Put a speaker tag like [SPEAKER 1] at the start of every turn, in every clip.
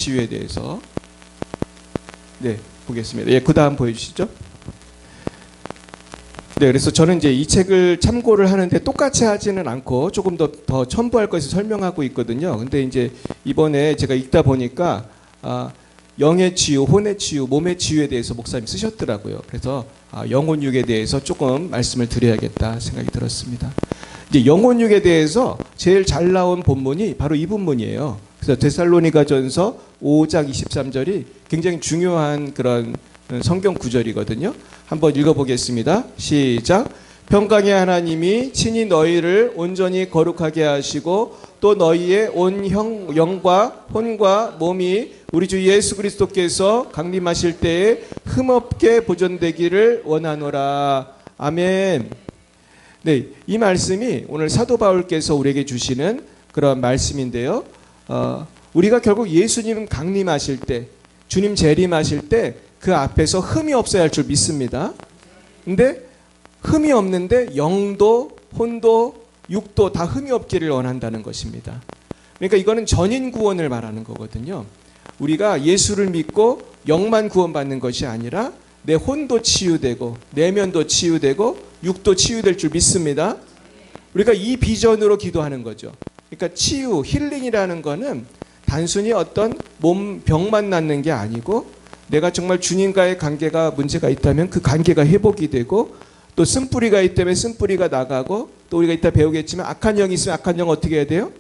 [SPEAKER 1] 치유에 대해서 보겠습니다. 그 다음 보여주시죠. 그래서 저는 이제 이 책을 참고를 하는데 똑같이 하지는 않고 조금 더 첨부할 것을 설명하고 있거든요. 근데 이제 이번에 제가 읽다 보니까 영의 치유, 혼의 치유, 몸의 치유에 대해서 목사님 쓰셨더라고요. 그래서 영혼육에 대해서 조금 말씀을 드려야겠다 생각이 들었습니다. 이제 영혼육에 대해서 제일 잘 나온 본문이 바로 이 본문이에요. 그래서 데살로니가전서 5장 23절이 굉장히 중요한 그런 성경 구절이거든요. 한번 읽어보겠습니다. 시작. 평강의 하나님이 친히 너희를 온전히 거룩하게 하시고 또 너희의 온 영과 혼과 몸이 우리 주 예수 그리스도께서 강림하실 때에 흠없게 보존되기를 원하노라. 아멘. 이 말씀이 오늘 사도 바울께서 우리에게 주시는 그런 말씀인데요. 우리가 결국 예수님 강림하실 때, 주님 재림하실 때 그 앞에서 흠이 없어야 할 줄 믿습니다. 근데 흠이 없는데 영도, 혼도, 육도 다 흠이 없기를 원한다는 것입니다. 그러니까 이거는 전인 구원을 말하는 거거든요. 우리가 예수를 믿고 영만 구원받는 것이 아니라 내 혼도 치유되고 내면도 치유되고 육도 치유될 줄 믿습니다. 우리가 이 비전으로 기도하는 거죠. 그러니까 치유, 힐링이라는 거는 단순히 어떤 몸 병만 낫는 게 아니고 내가 정말 주님과의 관계가 문제가 있다면 그 관계가 회복이 되고 또 쓴뿌리가 있다면 쓴뿌리가 나가고 또 우리가 이따 배우겠지만 악한 영이 있으면 악한 영 어떻게 해야 돼요?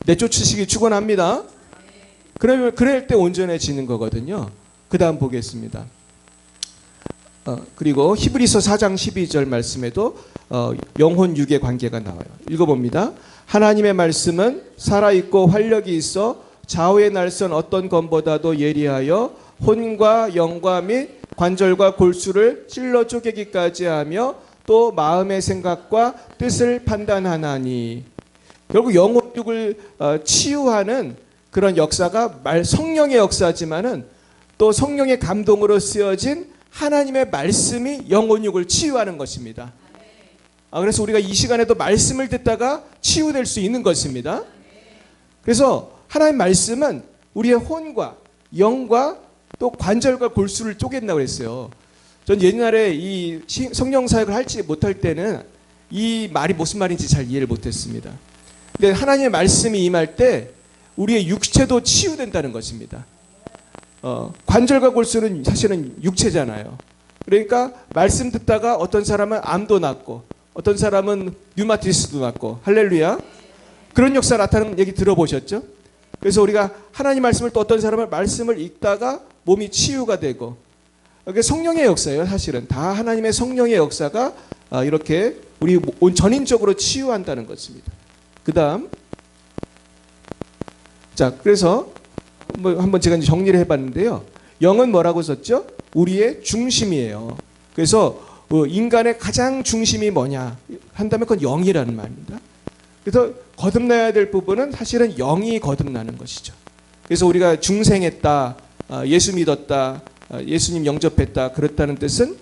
[SPEAKER 1] 내쫓으시기 축원합니다. 그럴 때 온전해지는 거거든요. 그 다음 보겠습니다. 그리고 히브리서 4장 12절 말씀에도 영혼 육의 관계가 나와요. 읽어봅니다. 하나님의 말씀은 살아있고 활력이 있어 좌우의 날선 어떤 검보다도 예리하여 혼과 영과 및 관절과 골수를 찔러 쪼개기까지 하며 또 마음의 생각과 뜻을 판단하나니. 결국 영혼 육을 치유하는 그런 역사가 성령의 역사지만은 또 성령의 감동으로 쓰여진 하나님의 말씀이 영혼육을 치유하는 것입니다. 그래서 우리가 이 시간에도 말씀을 듣다가 치유될 수 있는 것입니다. 그래서 하나님의 말씀은 우리의 혼과 영과 또 관절과 골수를 쪼갠다고 했어요. 전 옛날에 이 성령 사역을 할지 못할 때는 이 말이 무슨 말인지 잘 이해를 못했습니다. 근데 하나님의 말씀이 임할 때 우리의 육체도 치유된다는 것입니다. 관절과 골수는 사실은 육체잖아요. 그러니까 말씀 듣다가 어떤 사람은 암도 낫고 어떤 사람은 류마티스도 낫고 할렐루야. 그런 역사 나타나는 얘기 들어보셨죠? 그래서 우리가 하나님 말씀을 또 어떤 사람은 말씀을 읽다가 몸이 치유가 되고 이게 성령의 역사예요. 사실은 다 하나님의 성령의 역사가 이렇게 우리 온 전인적으로 치유한다는 것입니다. 그 다음 그래서 한번 제가 정리를 해봤는데요. 영은 뭐라고 썼죠? 우리의 중심이에요. 그래서 인간의 가장 중심이 뭐냐 한다면 그건 영이라는 말입니다. 그래서 거듭나야 될 부분은 사실은 영이 거듭나는 것이죠. 그래서 우리가 중생했다, 예수 믿었다, 예수님 영접했다 그렇다는 뜻은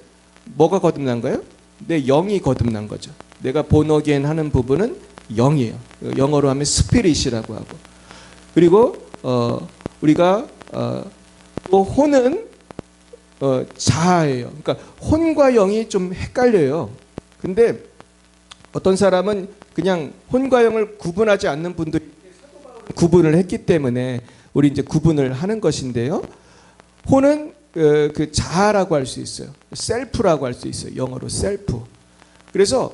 [SPEAKER 1] 뭐가 거듭난 거예요? 내 영이 거듭난 거죠. 내가 본어게인 하는 부분은 영이에요. 영어로 하면 스피릿이라고 하고. 그리고 우리가 또 혼은 자아예요. 그러니까 혼과 영이 좀 헷갈려요. 근데 어떤 사람은 그냥 혼과 영을 구분하지 않는 분들이 구분을 했기 때문에 우리 이제 구분을 하는 것인데요. 혼은 그 자아라고 할 수 있어요. 셀프라고 할 수 있어요. 영어로 셀프. 그래서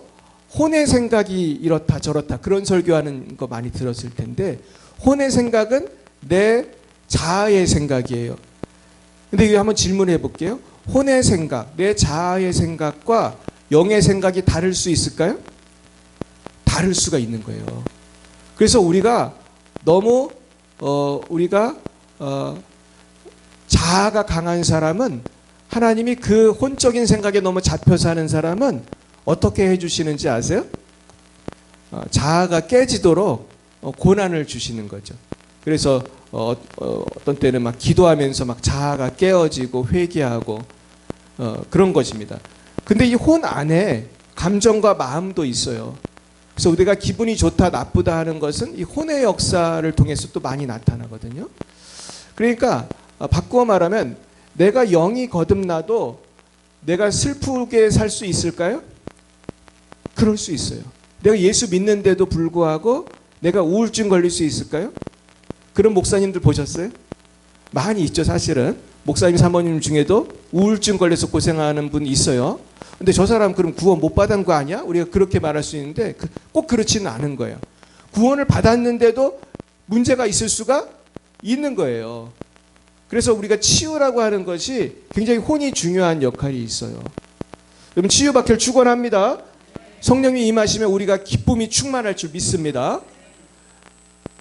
[SPEAKER 1] 혼의 생각이 이렇다 저렇다 그런 설교하는 거 많이 들었을 텐데 혼의 생각은 내 자아의 생각이에요. 근데 이거 한번 질문해 볼게요. 혼의 생각, 내 자아의 생각과 영의 생각이 다를 수 있을까요? 다를 수가 있는 거예요. 그래서 우리가 너무 자아가 강한 사람은 하나님이 그 혼적인 생각에 너무 잡혀 사는 사람은 어떻게 해주시는지 아세요? 자아가 깨지도록 고난을 주시는 거죠. 그래서 어떤 때는 막 기도하면서 막 자아가 깨어지고 회개하고 그런 것입니다. 근데 이 혼 안에 감정과 마음도 있어요. 그래서 우리가 기분이 좋다 나쁘다 하는 것은 이 혼의 역사를 통해서 또 많이 나타나거든요. 그러니까 바꾸어 말하면 내가 영이 거듭나도 내가 슬프게 살 수 있을까요? 그럴 수 있어요. 내가 예수 믿는데도 불구하고 내가 우울증 걸릴 수 있을까요? 그런 목사님들 보셨어요? 많이 있죠, 사실은. 목사님, 사모님 중에도 우울증 걸려서 고생하는 분 있어요. 근데 저 사람 그럼 구원 못 받은 거 아니야? 우리가 그렇게 말할 수 있는데 꼭 그렇지는 않은 거예요. 구원을 받았는데도 문제가 있을 수가 있는 거예요. 그래서 우리가 치유라고 하는 것이 굉장히 혼이 중요한 역할이 있어요. 여러분, 치유받기를 축원합니다. 성령이 임하시면 우리가 기쁨이 충만할 줄 믿습니다.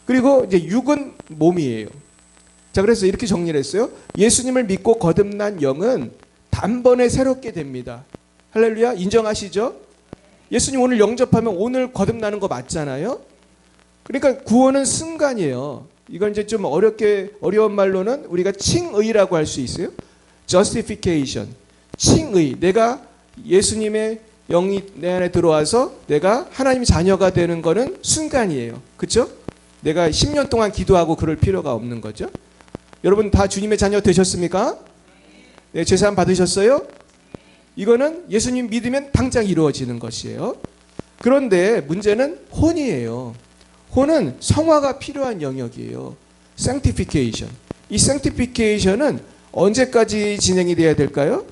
[SPEAKER 1] 그리고 이제 육은 몸이에요. 자, 그래서 이렇게 정리를 했어요. 예수님을 믿고 거듭난 영은 단번에 새롭게 됩니다. 할렐루야, 인정하시죠? 예수님 오늘 영접하면 오늘 거듭나는 거 맞잖아요. 그러니까 구원은 순간이에요. 이건 이제 좀 어려운 말로는 우리가 칭의라고 할 수 있어요. justification. 칭의. 내가 예수님의 영이 내 안에 들어와서 내가 하나님 자녀가 되는 거는 순간이에요. 그렇죠? 내가 10년 동안 기도하고 그럴 필요가 없는 거죠. 여러분 다 주님의 자녀 되셨습니까? 네, 제사함 받으셨어요? 이거는 예수님 믿으면 당장 이루어지는 것이에요. 그런데 문제는 혼이에요. 혼은 성화가 필요한 영역이에요. sanctification. 이 sanctification은 언제까지 진행이 돼야 될까요?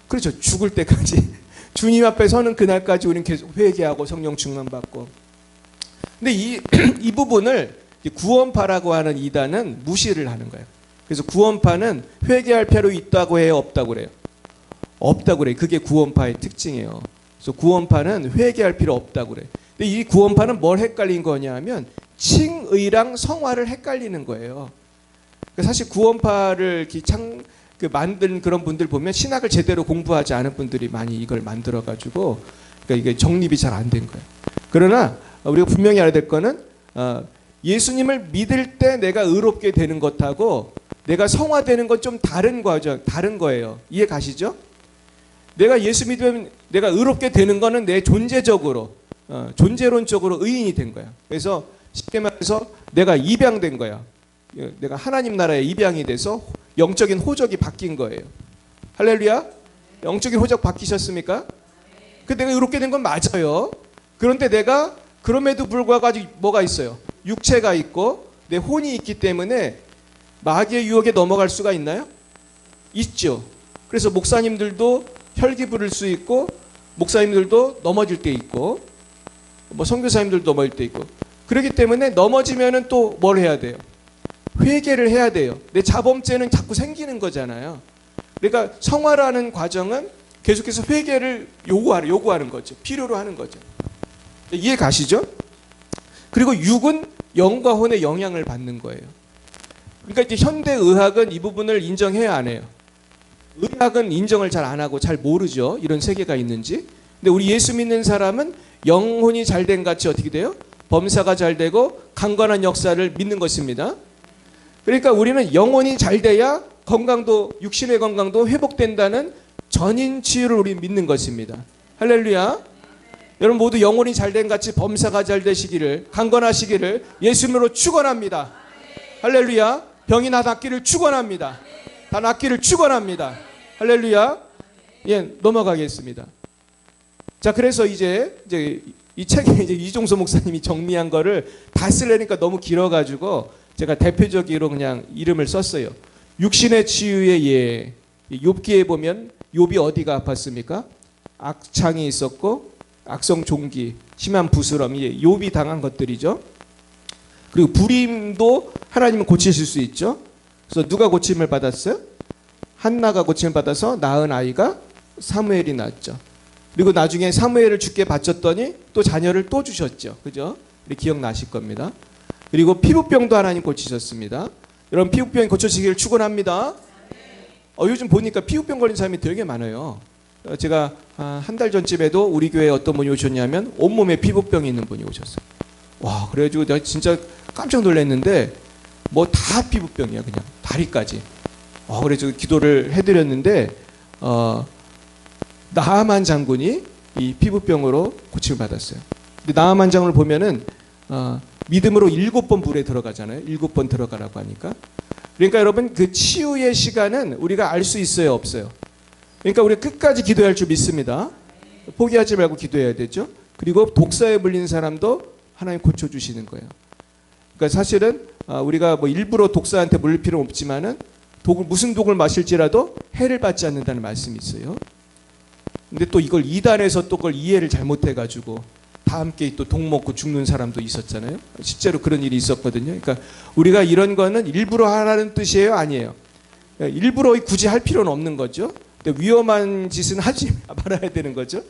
[SPEAKER 1] 그렇죠. 죽을 때까지. 주님 앞에 서는 그날까지 우리는 계속 회개하고 성령 충만받고. 근데 이 부분을 구원파라고 하는 이단은 무시를 하는 거예요. 그래서 구원파는 회개할 필요 있다고 해요? 없다고 그래요? 없다고 그래요. 그게 구원파의 특징이에요. 그래서 구원파는 회개할 필요 없다고 그래요. 근데 이 구원파는 뭘 헷갈린 거냐 하면 칭의랑 성화를 헷갈리는 거예요. 사실 구원파를 만든 그런 분들 보면 신학을 제대로 공부하지 않은 분들이 많이 이걸 만들어가지고 그러니까 이게 정립이 잘 안 된 거예요. 그러나 우리가 분명히 알아야 될 거는 예수님을 믿을 때 내가 의롭게 되는 것하고 내가 성화되는 건 좀 다른 거예요. 이해 가시죠? 내가 예수 믿으면 내가 의롭게 되는 거는 내 존재적으로 존재론적으로 의인이 된 거야. 그래서 쉽게 말해서 내가 입양된 거야. 내가 하나님 나라에 입양이 돼서 영적인 호적이 바뀐 거예요. 할렐루야. 영적인 호적 바뀌셨습니까? 그 내가 의롭게 된 건 맞아요. 그런데 내가 그럼에도 불구하고 아직 뭐가 있어요? 육체가 있고 내 혼이 있기 때문에 마귀의 유혹에 넘어갈 수가 있나요? 있죠. 그래서 목사님들도 혈기 부를 수 있고 목사님들도 넘어질 때 있고 선교사님들도 넘어질 때 있고 그렇기 때문에 넘어지면은 또 뭘 해야 돼요? 회개를 해야 돼요. 내 자범죄는 자꾸 생기는 거잖아요. 그러니까 성화라는 과정은 계속해서 회개를 요구하는 거죠. 필요로 하는 거죠. 이해 가시죠? 그리고 육은 영과 혼의 영향을 받는 거예요. 그러니까 이제 현대 의학은 이 부분을 인정해야 안 해요. 의학은 인정을 잘 안 하고 잘 모르죠. 이런 세계가 있는지. 근데 우리 예수 믿는 사람은 영혼이 잘된 같이 어떻게 돼요? 범사가 잘 되고 강건한 역사를 믿는 것입니다. 그러니까 우리는 영혼이 잘 돼야 건강도 육신의 건강도 회복된다는 전인 치유를 우리 믿는 것입니다. 할렐루야. 여러분 모두 영혼이 잘된 같이 범사가 잘 되시기를 강건하시기를 예수님으로 축원합니다. 할렐루야. 병이 다 낫기를 축원합니다. 다 낫기를 축원합니다. 할렐루야. 예, 넘어가겠습니다. 자, 그래서 이제 이 책에 이제 이종서 목사님이 정리한 거를 다 쓰려니까 너무 길어가지고 제가 대표적으로 그냥 이름을 썼어요. 육신의 치유의 예. 욥기에 보면 욥이 어디가 아팠습니까? 악창이 있었고 악성 종기, 심한 부스럼, 욥이 당한 것들이죠. 그리고 불임도 하나님은 고치실 수 있죠. 그래서 누가 고침을 받았어요? 한나가 고침을 받아서 낳은 아이가 사무엘이 낳았죠. 그리고 나중에 사무엘을 주께 바쳤더니 또 자녀를 또 주셨죠. 그죠? 기억나실 겁니다. 그리고 피부병도 하나님 고치셨습니다. 여러분 피부병이 고쳐지기를 축원합니다. 요즘 보니까 피부병 걸린 사람이 되게 많아요. 제가 한 달 전쯤에도 우리 교회에 어떤 분이 오셨냐면 온몸에 피부병이 있는 분이 오셨어요. 와, 그래가지고 내가 진짜 깜짝 놀랐는데 뭐 다 피부병이야. 그냥 다리까지. 그래서 기도를 해드렸는데 나하만 장군이 이 피부병으로 고침을 받았어요. 근데 나하만 장군을 보면은 믿음으로 7번 불에 들어가잖아요. 7번 들어가라고 하니까. 그러니까 여러분 그 치유의 시간은 우리가 알 수 있어요, 없어요? 그러니까 우리 끝까지 기도해야 할 줄 믿습니다. 포기하지 말고 기도해야 되죠. 그리고 독사에 물린 사람도 하나님 고쳐주시는 거예요. 그러니까 사실은 우리가 뭐 일부러 독사한테 물릴 필요는 없지만은 무슨 독을 마실지라도 해를 받지 않는다는 말씀이 있어요. 근데 또 이걸 이단에서 또 그걸 이해를 잘못해가지고 다 함께 또 독 먹고 죽는 사람도 있었잖아요. 실제로 그런 일이 있었거든요. 그러니까 우리가 이런 거는 일부러 하라는 뜻이에요, 아니에요? 일부러 굳이 할 필요는 없는 거죠. 근데 위험한 짓은 하지 말아야 되는 거죠.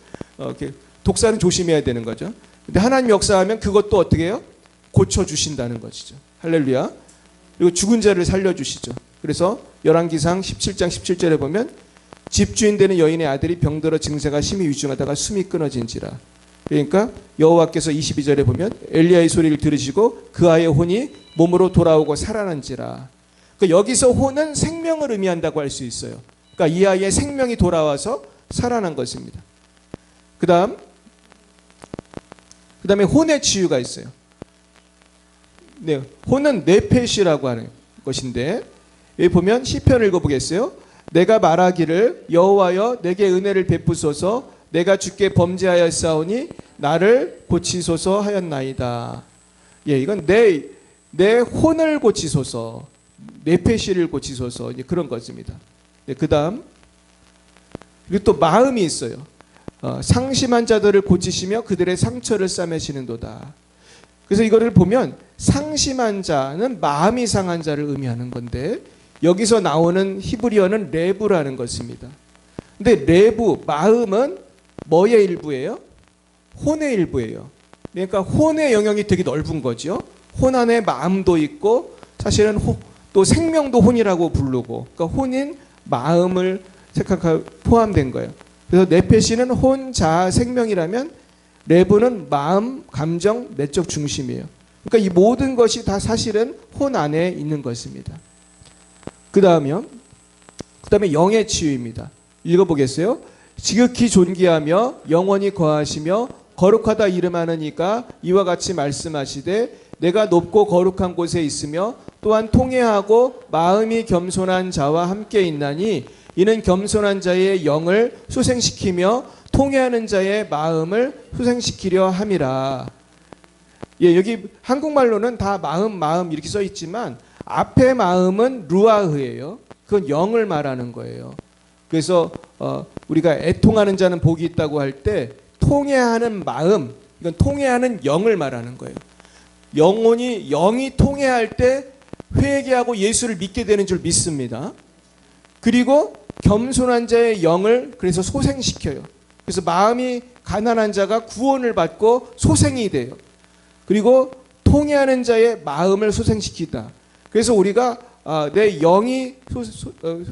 [SPEAKER 1] 독사는 조심해야 되는 거죠. 근데 하나님 역사하면 그것도 어떻게 해요? 고쳐주신다는 것이죠. 할렐루야. 그리고 죽은 자를 살려주시죠. 그래서 열왕기상 17장 17절에 보면 집주인 되는 여인의 아들이 병들어 증세가 심히 위중하다가 숨이 끊어진지라. 그러니까 여호와께서 22절에 보면 엘리야의 소리를 들으시고 그 아이의 혼이 몸으로 돌아오고 살아난지라. 그러니까 여기서 혼은 생명을 의미한다고 할 수 있어요. 그러니까 이 아이의 생명이 돌아와서 살아난 것입니다. 그 다음에 혼의 치유가 있어요. 네, 혼은 네페시라고 하는 것인데 여기 보면 시편을 읽어보겠어요. 내가 말하기를 여호와여 내게 은혜를 베푸소서 내가 주께 범죄하였사오니 나를 고치소서 하였나이다. 예, 이건 내 혼을 고치소서, 네페시를 고치소서, 이제 그런 것입니다. 네, 그 다음 그리고 또 마음이 있어요. 상심한 자들을 고치시며 그들의 상처를 싸매시는도다. 그래서 이거를 보면 상심한 자는 마음이 상한 자를 의미하는 건데 여기서 나오는 히브리어는 레브라는 것입니다. 근데 레브, 마음은 뭐의 일부예요? 혼의 일부예요. 그러니까 혼의 영역이 되게 넓은 거죠. 혼 안에 마음도 있고 사실은 또 생명도 혼이라고 부르고 그러니까 혼인 마음을 포함된 거예요. 그래서 네페시는 혼, 자아, 생명이라면 레브는 마음, 감정, 내적 중심이에요. 그러니까 이 모든 것이 다 사실은 혼 안에 있는 것입니다. 그 다음에 영의 치유입니다. 읽어보겠어요. 지극히 존귀하며 영원히 거하시며 거룩하다 이름하느니까 이와 같이 말씀하시되 내가 높고 거룩한 곳에 있으며 또한 통회하고 마음이 겸손한 자와 함께 있나니 이는 겸손한 자의 영을 소생시키며 통회하는 자의 마음을 소생시키려 함이라. 예, 여기 한국말로는 다 마음 이렇게 써 있지만 앞에 마음은 루아흐예요. 그건 영을 말하는 거예요. 그래서 우리가 애통하는 자는 복이 있다고 할 때 통회하는 마음, 이건 통회하는 영을 말하는 거예요. 영이 통회할 때 회개하고 예수를 믿게 되는 줄 믿습니다. 그리고 겸손한 자의 영을 그래서 소생시켜요. 그래서 마음이 가난한 자가 구원을 받고 소생이 돼요. 그리고 통회하는 자의 마음을 소생시키다. 그래서 우리가 내 영이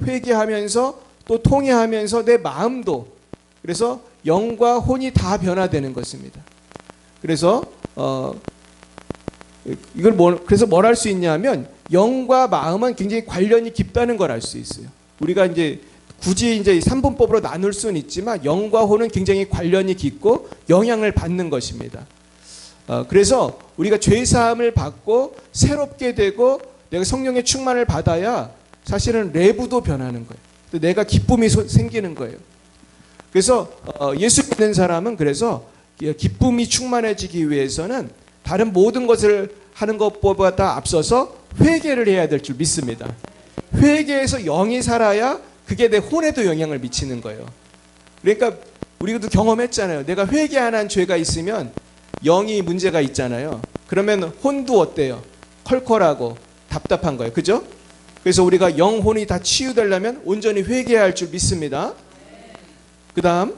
[SPEAKER 1] 회개하면서 또 통회하면서 내 마음도 그래서 영과 혼이 다 변화되는 것입니다. 그래서 이걸 그래서 뭘 할 수 있냐면 영과 마음은 굉장히 관련이 깊다는 걸 알 수 있어요. 우리가 이제 굳이 이제 3분법으로 나눌 수는 있지만 영과 혼은 굉장히 관련이 깊고 영향을 받는 것입니다. 그래서 우리가 죄 사함을 받고 새롭게 되고 내가 성령의 충만을 받아야 사실은 레부도 변하는 거예요. 내가 기쁨이 생기는 거예요. 그래서 예수 믿는 사람은 그래서 기쁨이 충만해지기 위해서는 다른 모든 것을 하는 것보다 앞서서 회개를 해야 될 줄 믿습니다. 회개해서 영이 살아야 그게 내 혼에도 영향을 미치는 거예요. 그러니까 우리도 경험했잖아요. 내가 회개 안 한 죄가 있으면 영이 문제가 있잖아요. 그러면 혼도 어때요? 컬컬하고 답답한 거예요. 그죠? 그래서 우리가 영혼이 다 치유되려면 온전히 회개해야 할 줄 믿습니다. 그 다음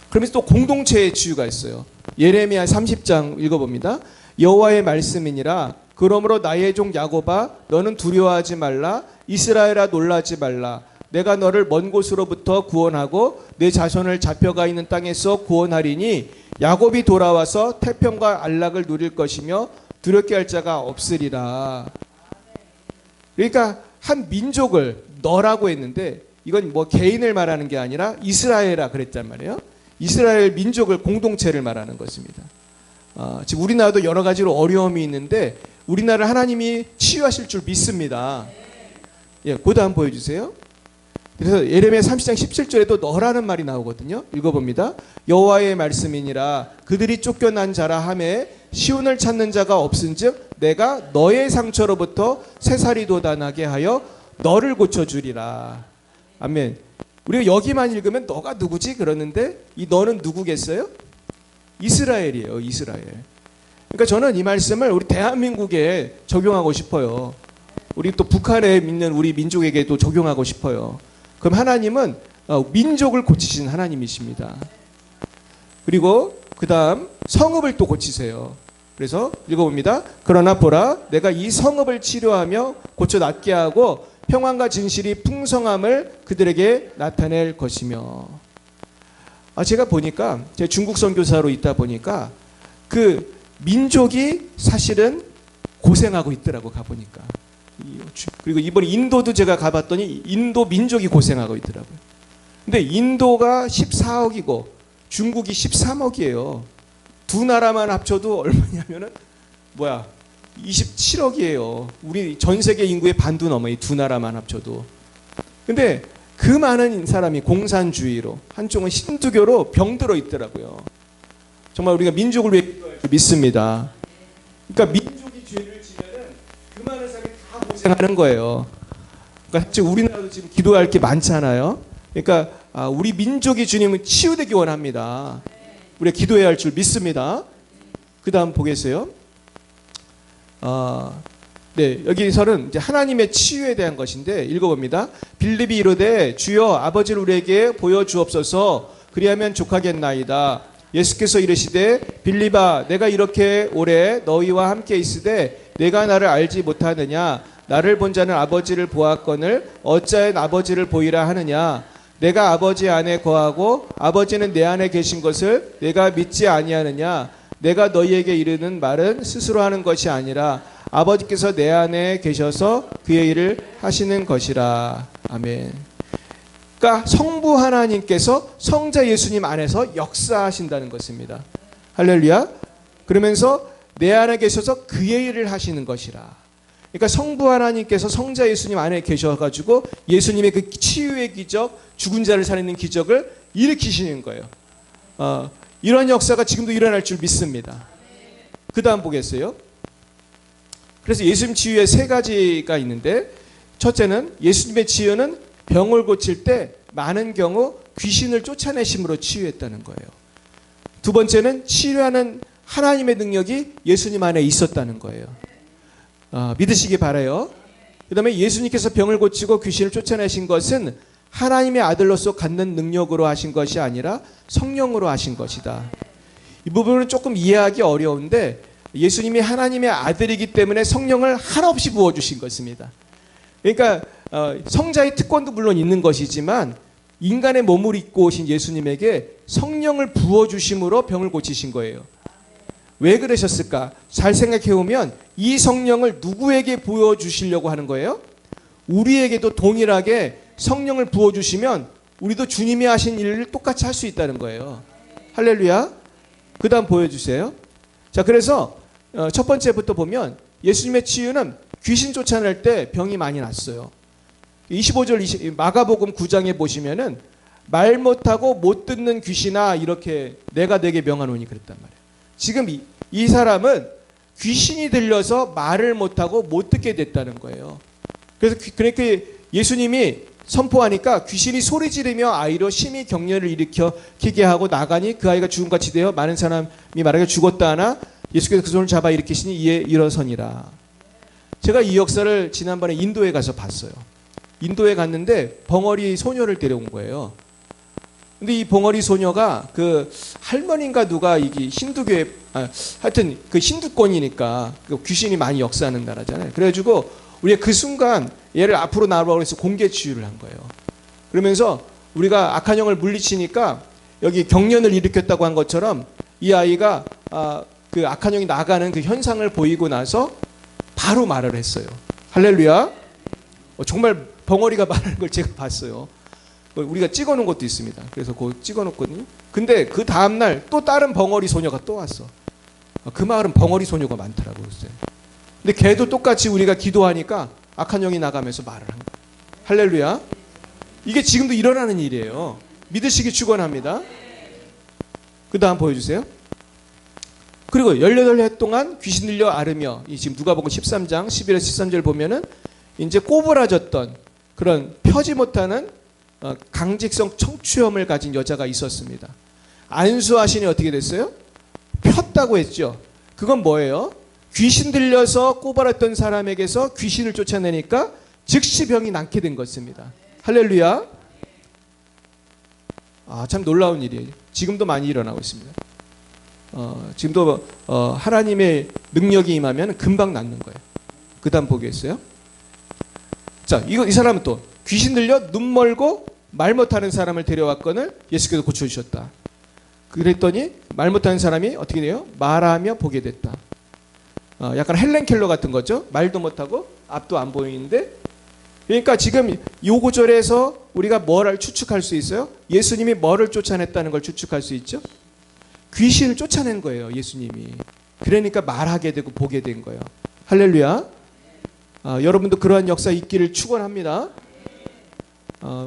[SPEAKER 1] 그러면서 또 공동체의 치유가 있어요. 예레미야 30장 읽어봅니다. 여호와의 말씀이니라 그러므로 나의 종 야곱아 너는 두려워하지 말라 이스라엘아 놀라지 말라 내가 너를 먼 곳으로부터 구원하고 내 자손을 잡혀가 있는 땅에서 구원하리니 야곱이 돌아와서 태평과 안락을 누릴 것이며 두렵게 할 자가 없으리라. 그러니까 한 민족을 너라고 했는데 이건 뭐 개인을 말하는 게 아니라 이스라엘아 그랬단 말이에요. 이스라엘 민족을 공동체를 말하는 것입니다. 지금 우리나라도 여러 가지로 어려움이 있는데 우리나라를 하나님이 치유하실 줄 믿습니다. 예, 그다음 보여주세요. 그래서 예레미야 30장 17절에도 너라는 말이 나오거든요. 읽어봅니다. 여호와의 말씀이니라 그들이 쫓겨난 자라 하매 시온을 찾는 자가 없은즉 내가 너의 상처로부터 새살이 돋아나게 하여 너를 고쳐주리라. 아멘. 우리가 여기만 읽으면 너가 누구지? 그러는데 이 너는 누구겠어요? 이스라엘이에요. 이스라엘. 그러니까 저는 이 말씀을 우리 대한민국에 적용하고 싶어요. 우리 또 북한에 믿는 우리 민족에게도 적용하고 싶어요. 그럼 하나님은 민족을 고치신 하나님이십니다. 그리고 그 다음 성읍을 또 고치세요. 그래서 읽어봅니다. 그러나 보라 내가 이 성읍을 치료하며 고쳐 낫게 하고 평안과 진실이 풍성함을 그들에게 나타낼 것이며. 제가 보니까 제가 중국 선교사로 있다 보니까 그 민족이 사실은 고생하고 있더라고 가보니까. 그리고 이번에 인도도 제가 가봤더니 인도 민족이 고생하고 있더라고요. 근데 인도가 14억이고 중국이 13억이에요. 두 나라만 합쳐도 얼마냐면은 27억이에요. 우리 전 세계 인구의 반도 넘어요. 이 두 나라만 합쳐도. 근데 그 많은 사람이 공산주의로 한쪽은 힌두교로 병들어 있더라고요. 정말 우리가 민족을 위해 믿습니다. 그러니까 민족이 죄를 지면은 그 많은 사람이 다 고생하는 거예요. 그러니까 지금 우리나라도 지금 기도할 게 많잖아요. 그러니까 우리 민족이 주님을 치유되기 원합니다. 우리가 기도해야 할 줄 믿습니다. 그 다음 보겠어요. 네, 여기서는 이제 하나님의 치유에 대한 것인데 읽어봅니다. 빌립이 이르되 주여 아버지를 우리에게 보여주옵소서 그리하면 족하겠나이다. 예수께서 이르시되 빌립아 내가 이렇게 오래 너희와 함께 있으되 내가 나를 알지 못하느냐 나를 본 자는 아버지를 보았거늘 어찌하여 아버지를 보이라 하느냐 내가 아버지 안에 거하고 아버지는 내 안에 계신 것을 내가 믿지 아니하느냐 내가 너희에게 이르는 말은 스스로 하는 것이 아니라 아버지께서 내 안에 계셔서 그의 일을 하시는 것이라. 아멘. 그러니까 성부 하나님께서 성자 예수님 안에서 역사하신다는 것입니다. 할렐루야. 그러면서 내 안에 계셔서 그의 일을 하시는 것이라. 그러니까 성부 하나님께서 성자 예수님 안에 계셔가지고 예수님의 그 치유의 기적, 죽은 자를 살리는 기적을 일으키시는 거예요. 이런 역사가 지금도 일어날 줄 믿습니다. 그 다음 보겠어요. 그래서 예수님 치유에 세 가지가 있는데 첫째는 예수님의 치유는 병을 고칠 때 많은 경우 귀신을 쫓아내심으로 치유했다는 거예요. 두 번째는 치료하는 하나님의 능력이 예수님 안에 있었다는 거예요. 믿으시기 바라요. 그 다음에 예수님께서 병을 고치고 귀신을 쫓아내신 것은 하나님의 아들로서 갖는 능력으로 하신 것이 아니라 성령으로 하신 것이다. 이 부분은 조금 이해하기 어려운데 예수님이 하나님의 아들이기 때문에 성령을 한없이 부어주신 것입니다. 그러니까 성자의 특권도 물론 있는 것이지만 인간의 몸을 입고 오신 예수님에게 성령을 부어주심으로 병을 고치신 거예요. 왜 그러셨을까? 잘 생각해보면 이 성령을 누구에게 부어주시려고 하는 거예요? 우리에게도 동일하게 성령을 부어주시면 우리도 주님이 하신 일을 똑같이 할 수 있다는 거예요. 할렐루야. 그 다음 보여주세요. 자, 그래서 첫 번째부터 보면 예수님의 치유는 귀신 쫓아낼 때 병이 많이 났어요. 25절 마가복음 9장에 보시면은 말 못하고 못 듣는 귀신아 이렇게 내가 내게 명하노니 그랬단 말이에요. 지금 이 사람은 귀신이 들려서 말을 못하고 못 듣게 됐다는 거예요. 그래서 그렇게 예수님이 선포하니까 귀신이 소리 지르며 아이로 심히 격려를 일으키게 하고 나가니 그 아이가 죽음같이 되어 많은 사람이 말하기를 죽었다 하나 예수께서 그 손을 잡아 일으키시니 이에 일어서니라. 제가 이 역사를 지난번에 인도에 가서 봤어요. 인도에 갔는데 벙어리 소녀를 데려온 거예요. 근데 이 벙어리 소녀가 그 할머니인가 누가 이게 힌두교에 하여튼 그 힌두권이니까 그 귀신이 많이 역사하는 나라잖아요. 그래가지고 우리가 그 순간 얘를 앞으로 나와라고 해서 공개 치유를 한 거예요. 그러면서 우리가 악한 영을 물리치니까 여기 경련을 일으켰다고 한 것처럼 이 아이가 그 악한 영이 나가는 그 현상을 보이고 나서 바로 말을 했어요. 할렐루야. 정말 벙어리가 말하는 걸 제가 봤어요. 우리가 찍어놓은 것도 있습니다. 그래서 그거 찍어놓거든요. 근데 그 다음날 또 다른 벙어리 소녀가 또 왔어. 그 마을은 벙어리 소녀가 많더라고요. 근데 걔도 똑같이 우리가 기도하니까 악한 영이 나가면서 말을 한 거예요. 할렐루야. 이게 지금도 일어나는 일이에요. 믿으시기 축원합니다. 그 다음 보여주세요. 그리고 18해 동안 귀신 들려 앓으며, 이 지금 누가복음 13장 11에서 13절 보면은 이제 꼬부라졌던 그런 펴지 못하는 강직성 청취염을 가진 여자가 있었습니다. 안수하시니 어떻게 됐어요? 폈다고 했죠. 그건 뭐예요? 귀신 들려서 꼬부랐던 사람에게서 귀신을 쫓아내니까 즉시 병이 낫게 된 것입니다. 할렐루야. 참 놀라운 일이에요. 지금도 많이 일어나고 있습니다. 지금도 하나님의 능력이 임하면 금방 낫는 거예요. 그 다음 보겠어요? 자, 이 사람은 또 귀신 들려 눈 멀고 말 못하는 사람을 데려왔거늘 예수께서 고쳐주셨다. 그랬더니 말 못하는 사람이 어떻게 돼요? 말하며 보게 됐다. 약간 헬렌 켈러 같은 거죠. 말도 못하고 앞도 안 보이는데, 그러니까 지금 이 구절에서 우리가 뭐를 추측할 수 있어요? 예수님이 뭐를 쫓아냈다는 걸 추측할 수 있죠? 귀신을 쫓아낸 거예요, 예수님이. 그러니까 말하게 되고 보게 된 거예요. 할렐루야. 여러분도 그러한 역사 있기를 축원합니다.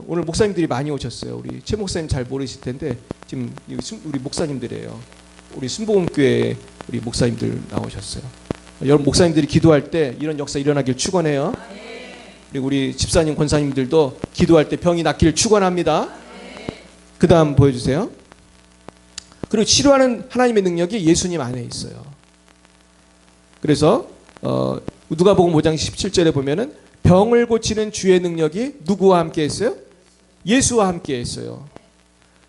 [SPEAKER 1] 오늘 목사님들이 많이 오셨어요. 우리 최 목사님 잘 모르실 텐데 지금 우리 목사님들이에요. 우리 순복음교회 우리 목사님들 나오셨어요. 여러분 목사님들이 기도할 때 이런 역사 일어나길 축원해요. 그리고 우리 집사님, 권사님들도 기도할 때 병이 낫기를 축원합니다. 그 다음 보여주세요. 그리고 치료하는 하나님의 능력이 예수님 안에 있어요. 그래서 누가복음 5장 17절에 보면은 병을 고치는 주의 능력이 누구와 함께 했어요? 예수와 함께 했어요.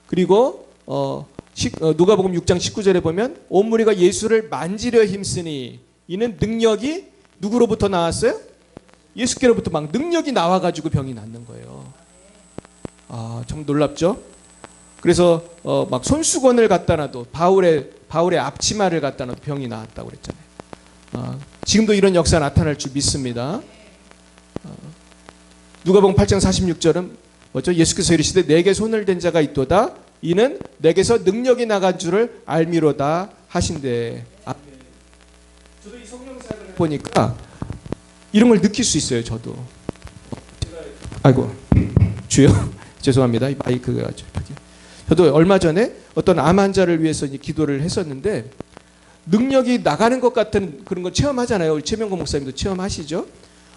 [SPEAKER 1] 그리고 누가복음 6장 19절에 보면 온 무리가 예수를 만지려 힘쓰니 이는 능력이 누구로부터 나왔어요? 예수께로부터 막 능력이 나와가지고 병이 낫는 거예요. 참 놀랍죠? 그래서 막 손수건을 갖다 놔도 바울의 앞치마를 갖다 놔도 병이 나았다고 그랬잖아요. 지금도 이런 역사 나타날 줄 믿습니다. 누가복음 8장 46절은 뭐죠? 예수께서 이르시되 내게 손을 댄 자가 있도다. 이는 내게서 능력이 나간 줄을 알미로다 하신대. 저도 이 성령 사역을 보니까 이런 걸 느낄 수 있어요. 저도. 아이고 주여 죄송합니다. 이 마이크가 저도 얼마 전에 어떤 암 환자를 위해서 이제 기도를 했었는데 능력이 나가는 것 같은 그런 거 체험하잖아요. 우리 최명건 목사님도 체험하시죠?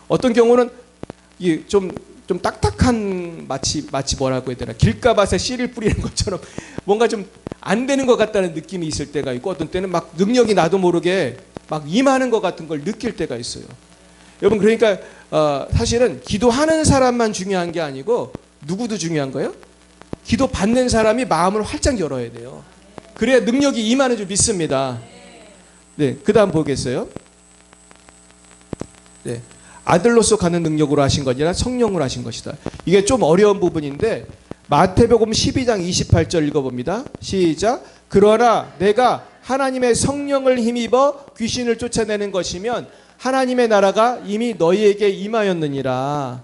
[SPEAKER 1] 어떤 경우는 좀 딱딱한 마치 뭐라고 해야 되나 길가밭에 씨를 뿌리는 것처럼 뭔가 좀 안 되는 것 같다는 느낌이 있을 때가 있고 어떤 때는 막 능력이 나도 모르게 막 임하는 것 같은 걸 느낄 때가 있어요. 여러분 그러니까 사실은 기도하는 사람만 중요한 게 아니고 누구도 중요한 거예요? 기도 받는 사람이 마음을 활짝 열어야 돼요. 그래야 능력이 임하는 줄 믿습니다. 네, 그 다음 보겠어요. 네, 아들로서 가는 능력으로 하신 것이 아니라 성령으로 하신 것이다. 이게 좀 어려운 부분인데 마태복음 12장 28절 읽어봅니다. 시작. 그러나 내가 하나님의 성령을 힘입어 귀신을 쫓아내는 것이면 하나님의 나라가 이미 너희에게 임하였느니라.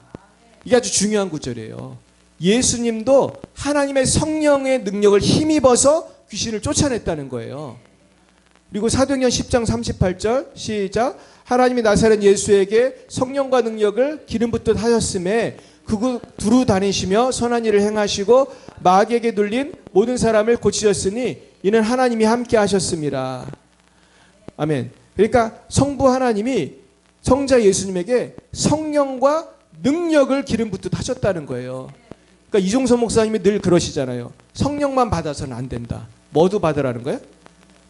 [SPEAKER 1] 이게 아주 중요한 구절이에요. 예수님도 하나님의 성령의 능력을 힘입어서 귀신을 쫓아냈다는 거예요. 그리고 사도행전 10장 38절 시작. 하나님이 나사렛 예수에게 성령과 능력을 기름 붓듯 하셨음에 그 두루 다니시며 선한 일을 행하시고 마귀에게 눌린 모든 사람을 고치셨으니 이는 하나님이 함께 하셨습니다. 아멘. 그러니까 성부 하나님이 성자 예수님에게 성령과 능력을 기름 붓듯 하셨다는 거예요. 그러니까 이종서 목사님이 늘 그러시잖아요. 성령만 받아서는 안 된다. 뭐도 받으라는 거예요?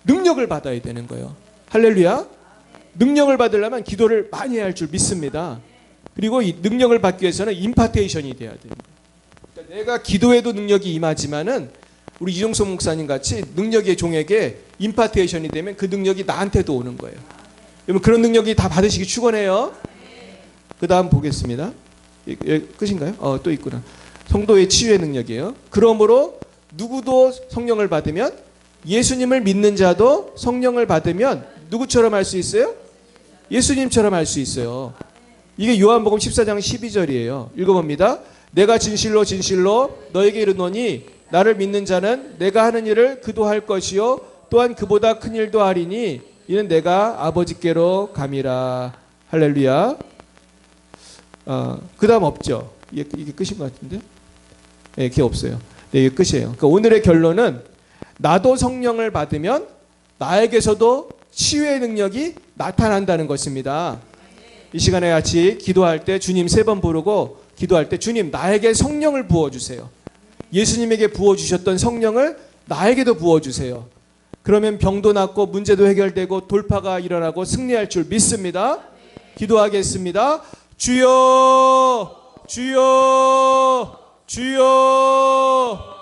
[SPEAKER 1] 능력을 받아야 되는 거예요. 할렐루야. 능력을 받으려면 기도를 많이 해야 할 줄 믿습니다. 그리고 이 능력을 받기 위해서는 임파테이션이 돼야 돼요. 그러니까 내가 기도해도 능력이 임하지만은 우리 이종서 목사님 같이 능력의 종에게 임파테이션이 되면 그 능력이 나한테도 오는 거예요. 여러분 그런 능력이 다 받으시기 축원해요. 그 다음 보겠습니다. 끝인가요? 또 있구나. 성도의 치유의 능력이에요. 그러므로 누구도 성령을 받으면 예수님을 믿는 자도 성령을 받으면 누구처럼 할 수 있어요? 예수님처럼 할 수 있어요. 이게 요한복음 14장 12절이에요. 읽어봅니다. 내가 진실로 진실로 너에게 이르노니 나를 믿는 자는 내가 하는 일을 그도 할 것이요 또한 그보다 큰 일도 하리니 이는 내가 아버지께로 감이라. 할렐루야. 그 다음 없죠. 이게 끝인 것 같은데? 네, 이게 없어요. 네, 이게 끝이에요. 그러니까 오늘의 결론은 나도 성령을 받으면 나에게서도 치유의 능력이 나타난다는 것입니다. 이 시간에 같이 기도할 때 주님 3번 부르고 기도할 때 주님 나에게 성령을 부어주세요. 예수님에게 부어주셨던 성령을 나에게도 부어주세요. 그러면 병도 낫고 문제도 해결되고 돌파가 일어나고 승리할 줄 믿습니다. 기도하겠습니다. 주여 주여 주여